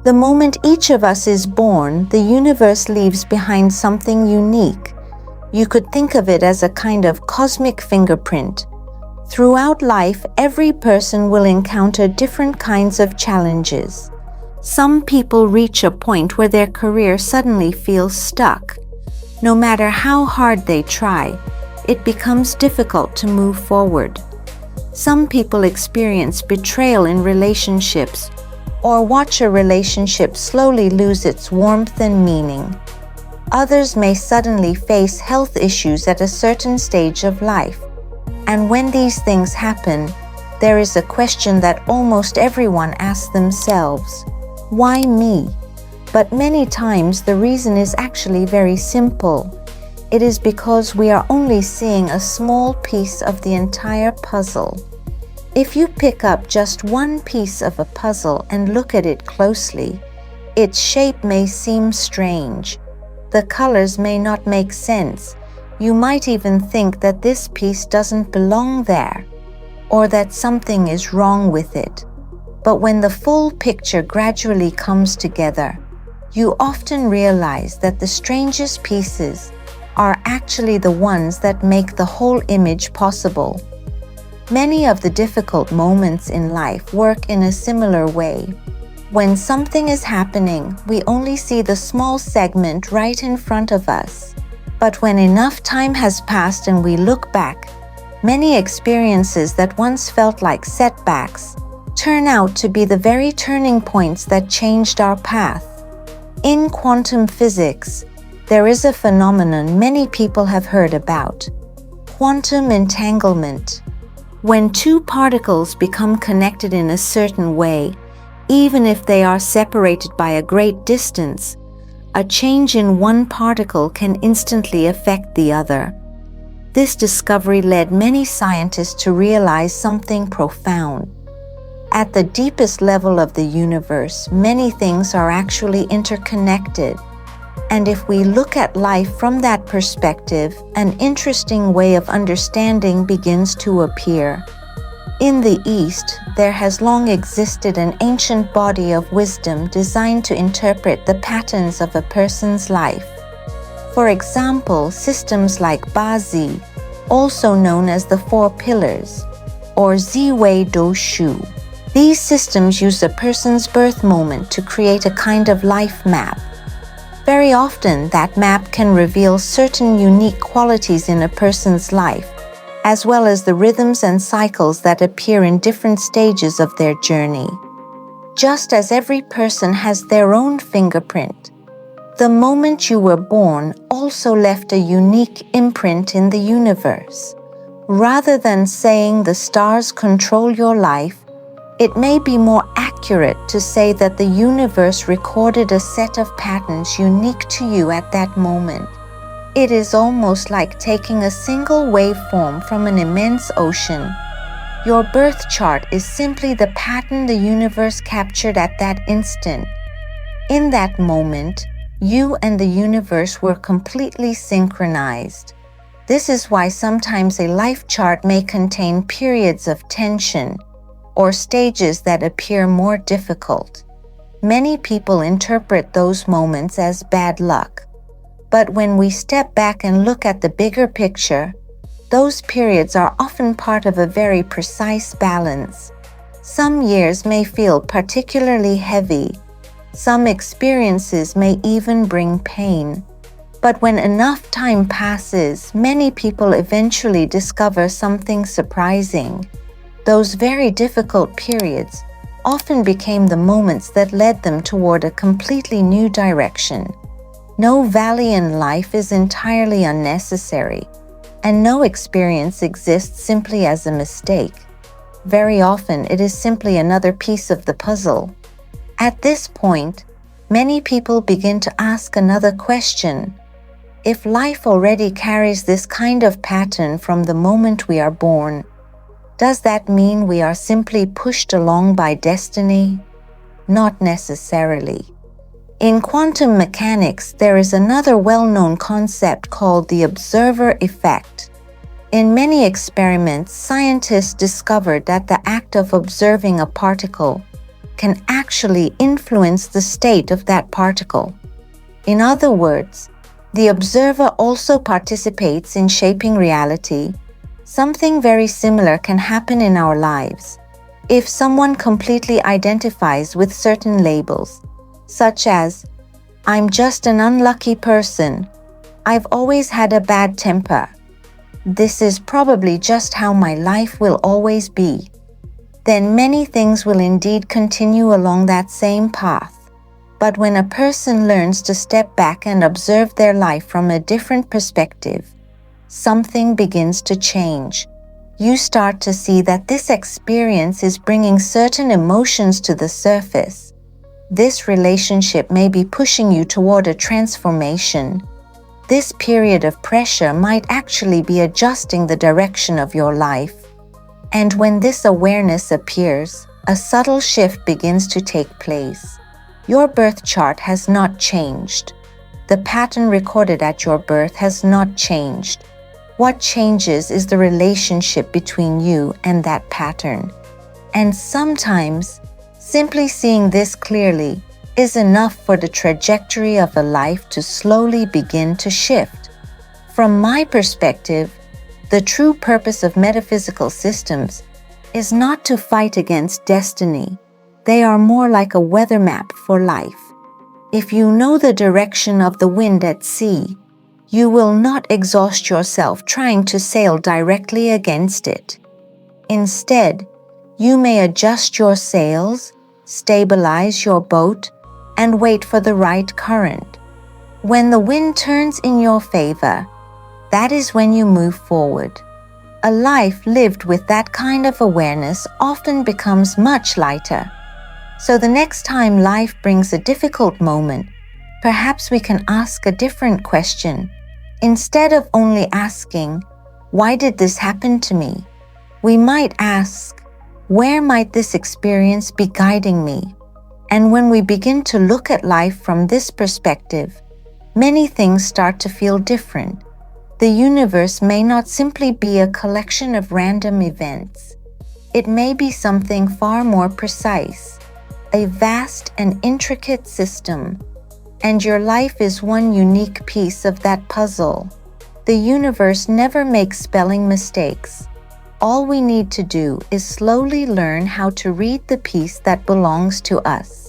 The moment each of us is born, the universe leaves behind something unique. You could think of it as a kind of cosmic fingerprint. Throughout life, every person will encounter different kinds of challenges. Some people reach a point where their career suddenly feels stuck. No matter how hard they try, it becomes difficult to move forward. Some people experience betrayal in relationships, or watch a relationship slowly lose its warmth and meaning. Others may suddenly face health issues at a certain stage of life. And when these things happen, there is a question that almost everyone asks themselves: why me? But many times the reason is actually very simple. It is because we are only seeing a small piece of the entire puzzle. If you pick up just one piece of a puzzle and look at it closely, its shape may seem strange. The colors may not make sense. You might even think that this piece doesn't belong there, or that something is wrong with it. But when the full picture gradually comes together, you often realize that the strangest pieces are actually the ones that make the whole image possible. Many of the difficult moments in life work in a similar way. When something is happening, we only see the small segment right in front of us. But when enough time has passed and we look back, many experiences that once felt like setbacks turn out to be the very turning points that changed our path. In quantum physics, there is a phenomenon many people have heard about: quantum entanglement. When two particles become connected in a certain way, even if they are separated by a great distance, a change in one particle can instantly affect the other. This discovery led many scientists to realize something profound. At the deepest level of the universe, many things are actually interconnected. And if we look at life from that perspective, an interesting way of understanding begins to appear. In the East, there has long existed an ancient body of wisdom designed to interpret the patterns of a person's life. For example, systems like BaZi, also known as the Four Pillars, or Zi Wei Dou Shu. These systems use a person's birth moment to create a kind of life map. Very often, that map can reveal certain unique qualities in a person's life, as well as the rhythms and cycles that appear in different stages of their journey. Just as every person has their own fingerprint, the moment you were born also left a unique imprint in the universe. Rather than saying the stars control your life, it may be more accurate to say that the universe recorded a set of patterns unique to you at that moment. It is almost like taking a single waveform from an immense ocean. Your birth chart is simply the pattern the universe captured at that instant. In that moment, you and the universe were completely synchronized. This is why sometimes a life chart may contain periods of tension or stages that appear more difficult. Many people interpret those moments as bad luck. But when we step back and look at the bigger picture, those periods are often part of a very precise balance. Some years may feel particularly heavy. Some experiences may even bring pain. But when enough time passes, many people eventually discover something surprising. Those very difficult periods often became the moments that led them toward a completely new direction. No valley in life is entirely unnecessary, and no experience exists simply as a mistake. Very often, it is simply another piece of the puzzle. At this point, many people begin to ask another question. If life already carries this kind of pattern from the moment we are born, does that mean we are simply pushed along by destiny? Not necessarily. In quantum mechanics, there is another well-known concept called the observer effect. In many experiments, scientists discovered that the act of observing a particle can actually influence the state of that particle. In other words, the observer also participates in shaping reality. Something very similar can happen in our lives. If someone completely identifies with certain labels, such as, "I'm just an unlucky person," "I've always had a bad temper," "This is probably just how my life will always be," then many things will indeed continue along that same path. But when a person learns to step back and observe their life from a different perspective, something begins to change. You start to see that this experience is bringing certain emotions to the surface. This relationship may be pushing you toward a transformation. This period of pressure might actually be adjusting the direction of your life. And when this awareness appears, a subtle shift begins to take place. Your birth chart has not changed. The pattern recorded at your birth has not changed. What changes is the relationship between you and that pattern. And sometimes, simply seeing this clearly is enough for the trajectory of a life to slowly begin to shift. From my perspective, the true purpose of metaphysical systems is not to fight against destiny. They are more like a weather map for life. If you know the direction of the wind at sea, you will not exhaust yourself trying to sail directly against it. Instead, you may adjust your sails, stabilize your boat, and wait for the right current. When the wind turns in your favor, that is when you move forward. A life lived with that kind of awareness often becomes much lighter. So the next time life brings a difficult moment, perhaps we can ask a different question. Instead of only asking, "Why did this happen to me?" we might ask, "Where might this experience be guiding me?" And when we begin to look at life from this perspective, many things start to feel different. The universe may not simply be a collection of random events. It may be something far more precise, a vast and intricate system. And your life is one unique piece of that puzzle. The universe never makes spelling mistakes. All we need to do is slowly learn how to read the piece that belongs to us.